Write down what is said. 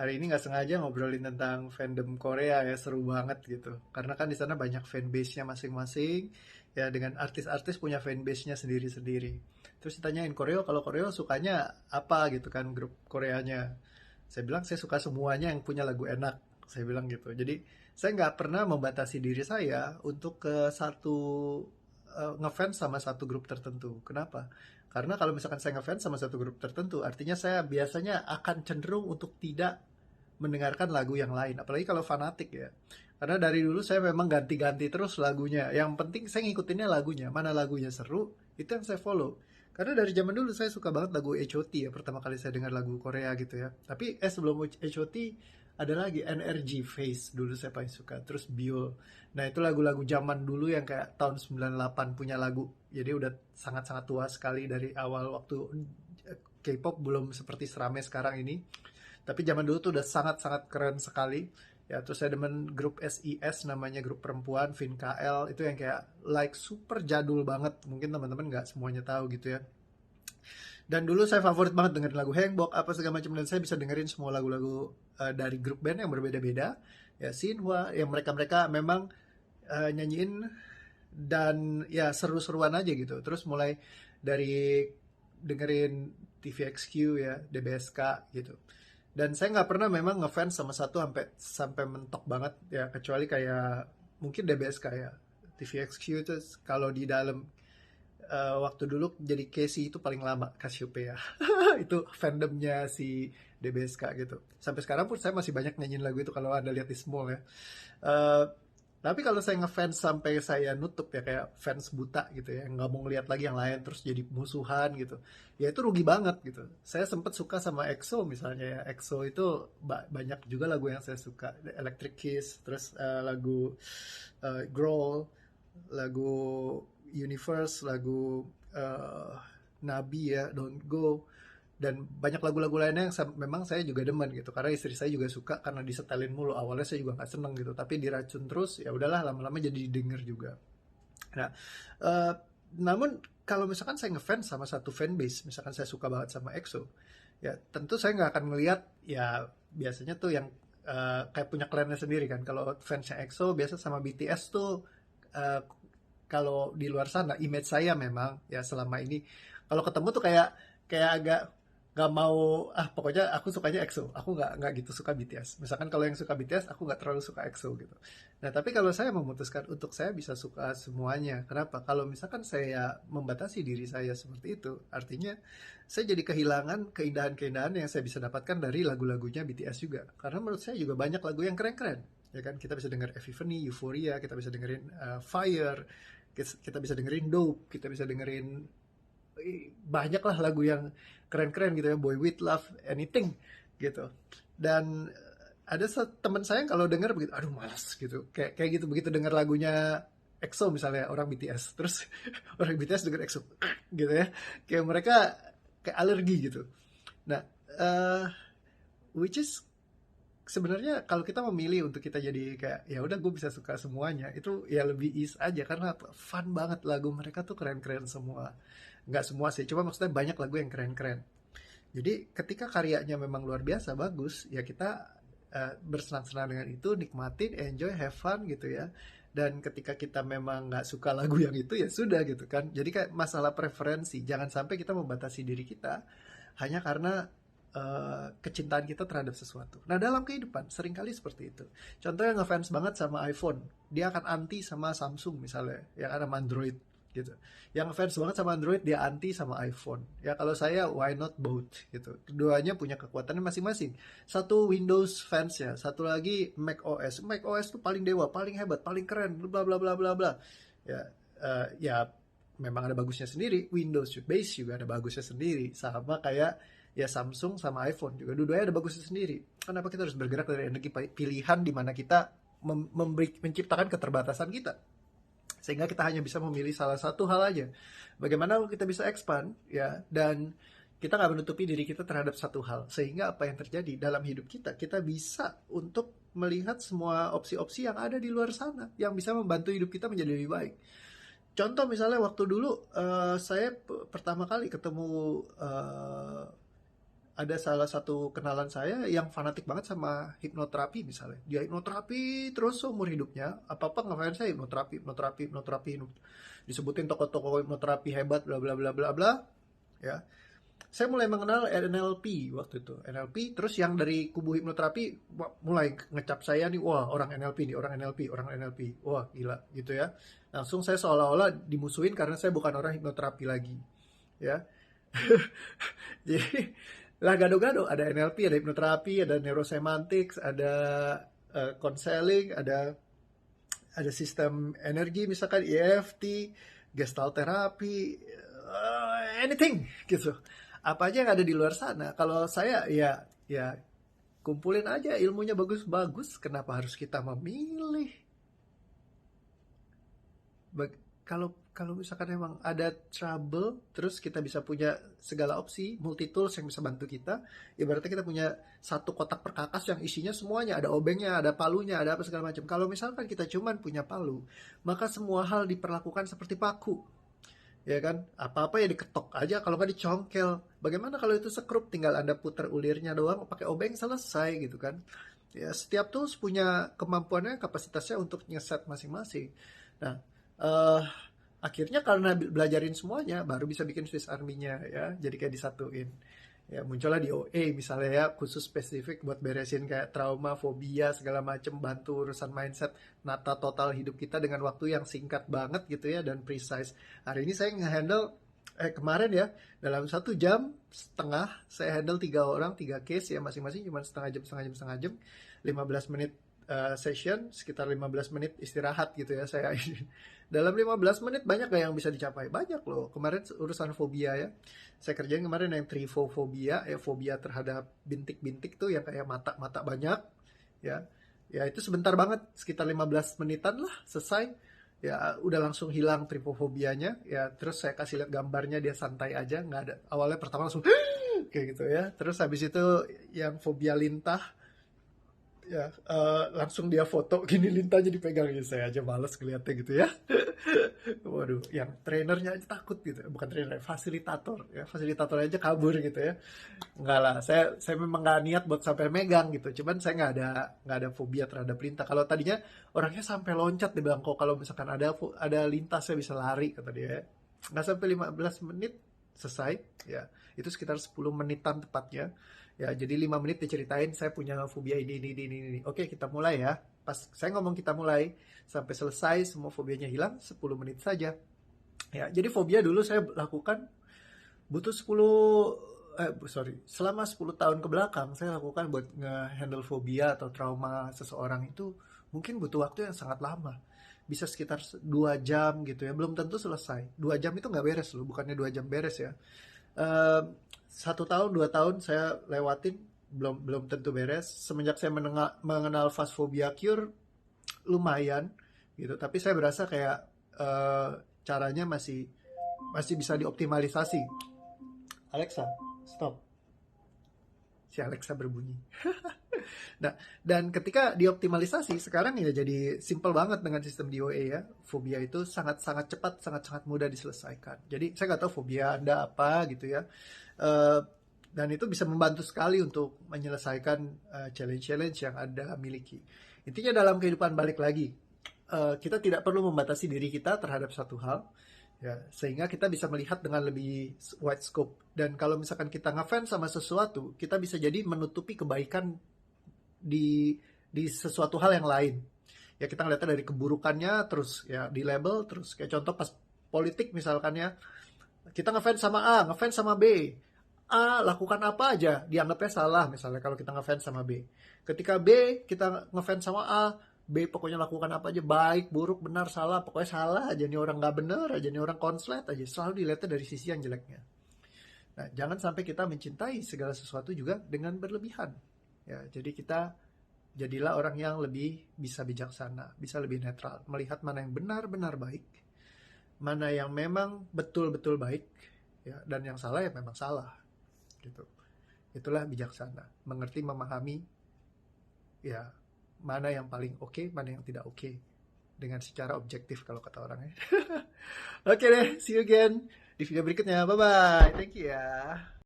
hari ini nggak sengaja ngobrolin tentang fandom Korea ya, seru banget gitu. Karena kan di sana banyak fanbase-nya masing-masing, ya dengan artis-artis punya fanbase-nya sendiri-sendiri. Terus ditanyain Koreo, kalau Koreo sukanya apa gitu kan grup Koreanya. Saya bilang saya suka semuanya yang punya lagu enak. Saya bilang gitu. Jadi saya nggak pernah membatasi diri saya untuk ke satu ngefans sama satu grup tertentu. Kenapa? Karena kalau misalkan saya ngefans sama satu grup tertentu, artinya saya biasanya akan cenderung untuk tidak mendengarkan lagu yang lain. Apalagi kalau fanatik ya. Karena dari dulu saya memang ganti-ganti terus lagunya. Yang penting saya ngikutinnya lagunya. Mana lagunya seru, itu yang saya follow. Karena dari zaman dulu saya suka banget lagu HOT ya. Pertama kali saya dengar lagu Korea gitu ya. Tapi sebelum HOT ada lagi NRG Face dulu saya paling suka. Terus Biol. Nah itu lagu-lagu zaman dulu yang kayak tahun 98 punya lagu. Jadi udah sangat-sangat tua sekali dari awal waktu K-pop belum seperti seramai sekarang ini. Tapi zaman dulu tuh udah sangat-sangat keren sekali. Ya, terus saya demen grup SIS namanya grup perempuan, VinKL, itu yang kayak like super jadul banget. Mungkin teman-teman nggak semuanya tahu gitu ya. Dan dulu saya favorit banget dengerin lagu Hangbok, apa segala macam. Dan saya bisa dengerin semua lagu-lagu dari grup band yang berbeda-beda. Ya, Shinhwa, yang mereka-mereka memang nyanyiin dan ya seru-seruan aja gitu. Terus mulai dari dengerin TVXQ ya, DBSK gitu. Dan saya nggak pernah memang ngefans sama satu sampai sampai mentok banget ya, kecuali kayak mungkin DBSK ya. TVXQ itu kalau di dalam waktu dulu jadi Casey itu paling lama Cassiopeia. Itu fandomnya si DBSK gitu. Sampai sekarang pun saya masih banyak nyanyiin lagu itu kalau Anda lihat di Small ya. Eh, tapi kalau saya ngefans sampai saya nutup ya kayak fans buta gitu ya, nggak mau ngeliat lagi yang lain terus jadi musuhan gitu, ya itu rugi banget gitu. Saya sempat suka sama EXO misalnya ya, EXO itu banyak juga lagu yang saya suka, Electric Kiss, terus lagu Growl, lagu Universe, lagu eh, Nabi ya, Don't Go, dan banyak lagu-lagu lainnya yang memang saya juga demen gitu karena istri saya juga suka karena disetelin mulu. Awalnya saya juga nggak seneng gitu tapi diracun terus, ya udahlah lama-lama jadi didengar juga. Nah, eh, namun kalau misalkan saya ngefans sama satu fanbase, misalkan saya suka banget sama EXO, ya tentu saya nggak akan ngelihat ya biasanya tuh yang kayak punya klannya sendiri kan. Kalau fansnya EXO biasa sama BTS tuh, eh, kalau di luar sana image saya memang ya selama ini kalau ketemu tuh kayak kayak agak nggak mau, ah pokoknya aku sukanya EXO, aku nggak gitu suka BTS. Misalkan kalau yang suka BTS aku nggak terlalu suka EXO gitu. Nah tapi kalau saya memutuskan untuk saya bisa suka semuanya, kenapa? Kalau misalkan saya membatasi diri saya seperti itu, artinya saya jadi kehilangan keindahan-keindahan yang saya bisa dapatkan dari lagu-lagunya BTS juga. Karena menurut saya juga banyak lagu yang keren-keren, ya kan? Kita bisa denger Epiphany, Euphoria, kita bisa dengerin Fire, kita bisa dengerin Dope, kita bisa dengerin banyak lah lagu yang keren-keren gitu ya, Boy With Love, Anything gitu. Dan ada teman saya yang kalau denger begitu, aduh malas gitu, kayak kayak gitu begitu denger lagunya EXO misalnya orang BTS, terus orang BTS denger EXO gitu ya, kayak mereka kayak alergi gitu. Nah, uh, which is sebenarnya kalau kita memilih untuk kita jadi kayak ya udah gue bisa suka semuanya itu ya lebih ease aja karena fun banget, lagu mereka tuh keren-keren semua. Nggak semua sih, cuma maksudnya banyak lagu yang keren-keren. Jadi ketika karyanya memang luar biasa bagus, ya kita bersenang-senang dengan itu, nikmatin, enjoy, have fun gitu ya. Dan ketika kita memang nggak suka lagu yang itu ya sudah gitu kan. Jadi kayak masalah preferensi, jangan sampai kita membatasi diri kita hanya karena kecintaan kita terhadap sesuatu. Nah dalam kehidupan seringkali seperti itu. Contohnya ngefans banget sama iPhone, dia akan anti sama Samsung misalnya, yang ada Android gitu. Yang fans banget sama Android dia anti sama iPhone. Ya kalau saya why not both gitu. Keduanya punya kekuatannya masing-masing. Satu Windows fans ya, satu lagi Mac OS. Mac OS tuh paling dewa, paling hebat, paling keren, bla bla bla bla bla. Ya ya memang ada bagusnya sendiri. Windows base juga ada bagusnya sendiri. Sama kayak ya Samsung sama iPhone juga dua-duanya ada bagusnya sendiri. Kenapa kita harus bergerak dari energi pilihan di mana kita menciptakan keterbatasan kita sehingga kita hanya bisa memilih salah satu hal aja. Bagaimana kita bisa expand ya, dan kita nggak menutupi diri kita terhadap satu hal, sehingga apa yang terjadi dalam hidup kita, kita bisa untuk melihat semua opsi-opsi yang ada di luar sana yang bisa membantu hidup kita menjadi lebih baik. Contoh misalnya waktu dulu saya pertama kali ketemu ada salah satu kenalan saya yang fanatik banget sama hipnoterapi misalnya. Dia hipnoterapi terus seumur hidupnya. Apa-apa ngefans saya hipnoterapi, hipnoterapi, hipnoterapi. Disebutin toko-toko hipnoterapi hebat, bla bla bla bla bla. Ya, saya mulai mengenal NLP waktu itu. NLP, terus yang dari kubu hipnoterapi mulai ngecap saya nih, wah orang NLP nih, orang NLP, orang NLP. Wah gila gitu ya. Langsung saya seolah-olah dimusuhin karena saya bukan orang hipnoterapi lagi. Ya, jadi lah gado-gado, ada NLP, ada hipnoterapi, ada neurosemantics, ada counseling, ada sistem energi misalkan EFT, gestalt terapi, anything gitu. Apa aja yang ada di luar sana. Kalau saya ya kumpulin aja ilmunya bagus-bagus. Kenapa harus kita memilih? Kalau kalau misalkan emang ada trouble, terus kita bisa punya segala opsi, multi tools yang bisa bantu kita, ya berarti kita punya satu kotak perkakas yang isinya semuanya, ada obengnya, ada palunya, ada apa segala macam. Kalau misalkan kita cuman punya palu, maka semua hal diperlakukan seperti paku. Ya kan, apa-apa ya diketok aja, kalau nggak dicongkel. Bagaimana kalau itu sekrup, tinggal Anda putar ulirnya doang, pakai obeng selesai gitu kan. Ya, setiap tools punya kemampuannya, kapasitasnya untuk nyeset masing-masing. Nah, eh akhirnya karena belajarin semuanya, baru bisa bikin Swiss Army-nya ya, jadi kayak disatuin. Ya, muncullah di OA misalnya ya, khusus spesifik buat beresin kayak trauma, fobia, segala macem, bantu urusan mindset, nata total hidup kita dengan waktu yang singkat banget gitu ya, dan precise. Hari ini saya nge-handle, kemarin ya, dalam 1 jam setengah, saya handle 3 orang, 3 case ya, masing-masing cuma setengah jam, 15 menit session, sekitar 15 menit istirahat gitu ya saya. Dalam 15 menit banyak gak yang bisa dicapai? Banyak loh. Kemarin urusan fobia ya. Saya kerjain kemarin yang trifobia, ya fobia terhadap bintik-bintik tuh yang kayak mata-mata banyak ya. Ya itu sebentar banget, sekitar 15 menitan lah selesai. Ya udah langsung hilang trifofobianya. Ya terus saya kasih lihat gambarnya, dia santai aja, nggak ada. Awalnya pertama langsung kayak gitu ya. Terus habis itu yang fobia lintah, ya langsung dia foto gini, lintahnya dipegang, ya saya aja males ngeliatnya gitu ya. Waduh, yang trainernya aja takut gitu, bukan trainer, fasilitator ya, fasilitator aja kabur gitu ya. Enggak lah, saya memang nggak niat buat sampai megang gitu, cuman saya nggak ada fobia terhadap lintah. Kalau tadinya orangnya sampai loncat di bangku kalau misalkan ada lintas saya bisa lari kata dia. Nggak sampai 15 menit selesai ya, itu sekitar 10 menitan tepatnya. Ya, jadi 5 menit diceritain saya punya fobia ini. Oke, kita mulai ya. Pas saya ngomong kita mulai, sampai selesai semua fobianya hilang 10 menit saja. Ya, jadi fobia dulu saya lakukan butuh selama 10 tahun ke belakang saya lakukan buat nge-handle fobia atau trauma seseorang itu mungkin butuh waktu yang sangat lama. Bisa sekitar 2 jam gitu ya, belum tentu selesai. 2 jam itu nggak beres loh, bukannya 2 jam beres ya. 1 tahun 2 tahun saya lewatin, belum belum tentu beres. Semenjak saya mengenal fast phobia cure lumayan gitu, tapi saya berasa kayak caranya masih masih bisa dioptimalisasi. Alexa, stop. Si Alexa berbunyi. Nah, dan ketika dioptimalisasi, sekarang ya jadi simple banget dengan sistem DOA ya. Fobia itu sangat-sangat cepat, sangat-sangat mudah diselesaikan. Jadi saya nggak tahu fobia Anda apa gitu ya. Eh, dan itu bisa membantu sekali untuk menyelesaikan challenge-challenge yang Anda miliki. Intinya dalam kehidupan balik lagi, kita tidak perlu membatasi diri kita terhadap satu hal, ya, sehingga kita bisa melihat dengan lebih wide scope. Dan kalau misalkan kita ngefans sama sesuatu, kita bisa jadi menutupi kebaikan di sesuatu hal yang lain. Ya kita ngeliatnya dari keburukannya, terus ya di label, terus kayak contoh pas politik misalkan ya, kita ngefans sama A, ngefans sama B. A lakukan apa aja, dianggapnya salah misalnya kalau kita ngefans sama B. Ketika B, kita ngefans sama A, B pokoknya lakukan apa aja, baik, buruk, benar, salah, pokoknya salah aja, nih orang nggak bener aja, nih orang konslet aja, selalu dilihatnya dari sisi yang jeleknya. Nah, jangan sampai kita mencintai segala sesuatu juga dengan berlebihan. Ya, jadi jadilah orang yang lebih bisa bijaksana, bisa lebih netral, melihat mana yang benar-benar baik, mana yang memang betul-betul baik, ya, dan yang salah ya memang salah, gitu. Itulah bijaksana, mengerti, memahami, ya, mana yang paling oke, mana yang tidak oke, dengan secara objektif kalau kata orang ya. Oke deh, see you again di video berikutnya. Bye bye, thank you ya.